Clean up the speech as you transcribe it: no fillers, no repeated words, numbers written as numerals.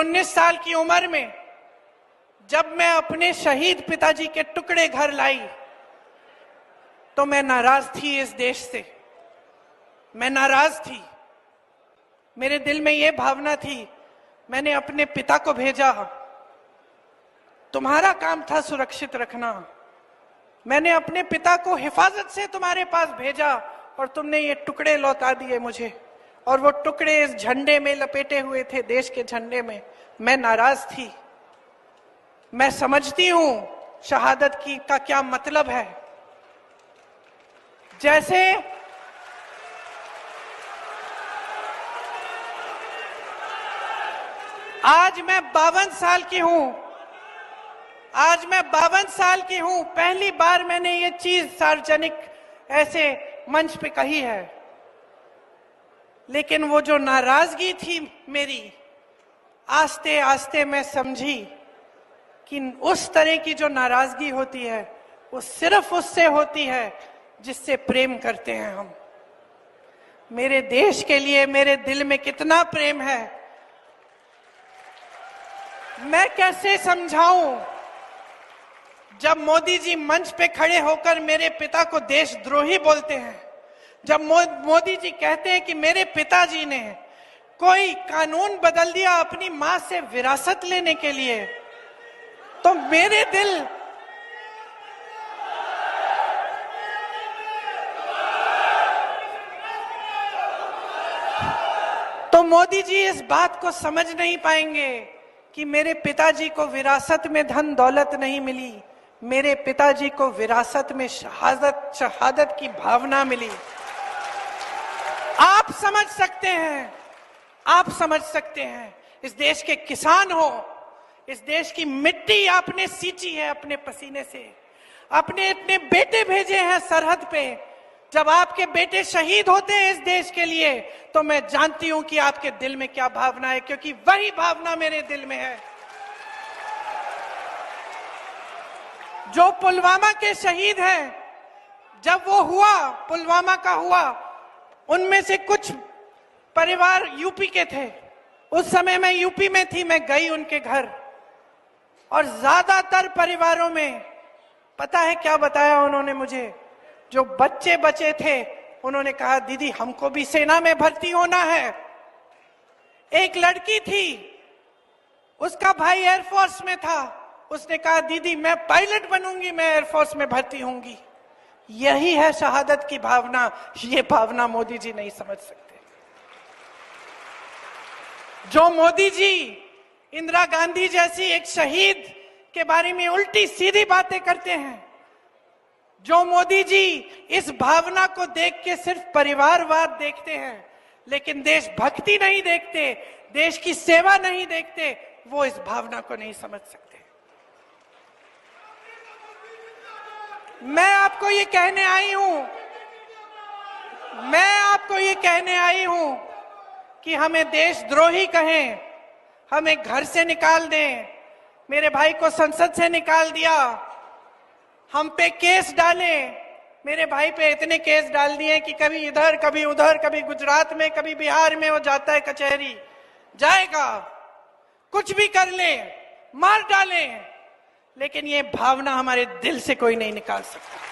19 साल की उम्र में जब मैं अपने शहीद पिताजी के टुकड़े घर लाई तो मैं नाराज थी इस देश से। मैं नाराज थी। मेरे दिल में यह भावना थी, मैंने अपने पिता को भेजा, तुम्हारा काम था सुरक्षित रखना। मैंने अपने पिता को हिफाजत से तुम्हारे पास भेजा और तुमने ये टुकड़े लौटा दिए मुझे, और वो टुकड़े इस झंडे में लपेटे हुए थे, देश के झंडे में। मैं नाराज थी। मैं समझती हूं शहादत की का क्या मतलब है। जैसे आज मैं 52 साल की हूं, आज मैं 52 साल की हूं, पहली बार मैंने ये चीज सार्वजनिक ऐसे मंच पे कही है। लेकिन वो जो नाराजगी थी मेरी, आस्ते आस्ते मैं समझी कि उस तरह की जो नाराजगी होती है वो सिर्फ उससे होती है जिससे प्रेम करते हैं हम। मेरे देश के लिए मेरे दिल में कितना प्रेम है, मैं कैसे समझाऊं। जब मोदी जी मंच पे खड़े होकर मेरे पिता को देशद्रोही बोलते हैं, जब मोदी जी कहते हैं कि मेरे पिताजी ने कोई कानून बदल दिया अपनी मां से विरासत लेने के लिए, तो मेरे दिल तो मोदी जी इस बात को समझ नहीं पाएंगे कि मेरे पिताजी को विरासत में धन दौलत नहीं मिली, मेरे पिताजी को विरासत में शहादत की भावना मिली। आप समझ सकते हैं, आप समझ सकते हैं। इस देश के किसान हो, इस देश की मिट्टी आपने सींची है अपने पसीने से, अपने इतने बेटे भेजे हैं सरहद पे। जब आपके बेटे शहीद होते हैं इस देश के लिए तो मैं जानती हूं कि आपके दिल में क्या भावना है, क्योंकि वही भावना मेरे दिल में है। जो पुलवामा के शहीद हैं, जब वो हुआ, पुलवामा का हुआ, उनमें से कुछ परिवार यूपी के थे। उस समय मैं यूपी में थी, मैं गई उनके घर, और ज्यादातर परिवारों में पता है क्या बताया उन्होंने मुझे? जो बच्चे बचे थे उन्होंने कहा दीदी हमको भी सेना में भर्ती होना है। एक लड़की थी, उसका भाई एयरफोर्स में था, उसने कहा दीदी मैं पायलट बनूंगी, मैं एयरफोर्स में भर्ती होंगी। यही है शहादत की भावना। ये भावना मोदी जी नहीं समझ सकते। जो मोदी जी इंदिरा गांधी जैसी एक शहीद के बारे में उल्टी सीधी बातें करते हैं, जो मोदी जी इस भावना को देख के सिर्फ परिवारवाद देखते हैं लेकिन देशभक्ति नहीं देखते, देश की सेवा नहीं देखते, वो इस भावना को नहीं समझ सकते। मैं आपको ये कहने आई हूं, मैं आपको ये कहने आई हूं कि हमें देशद्रोही कहें, हमें घर से निकाल दें, मेरे भाई को संसद से निकाल दिया, हम पे केस डाले, मेरे भाई पे इतने केस डाल दिए कि कभी इधर कभी उधर, कभी गुजरात में कभी बिहार में वो जाता है कचहरी, जाएगा, कुछ भी कर ले, मार डाले, लेकिन ये भावना हमारे दिल से कोई नहीं निकाल सकता।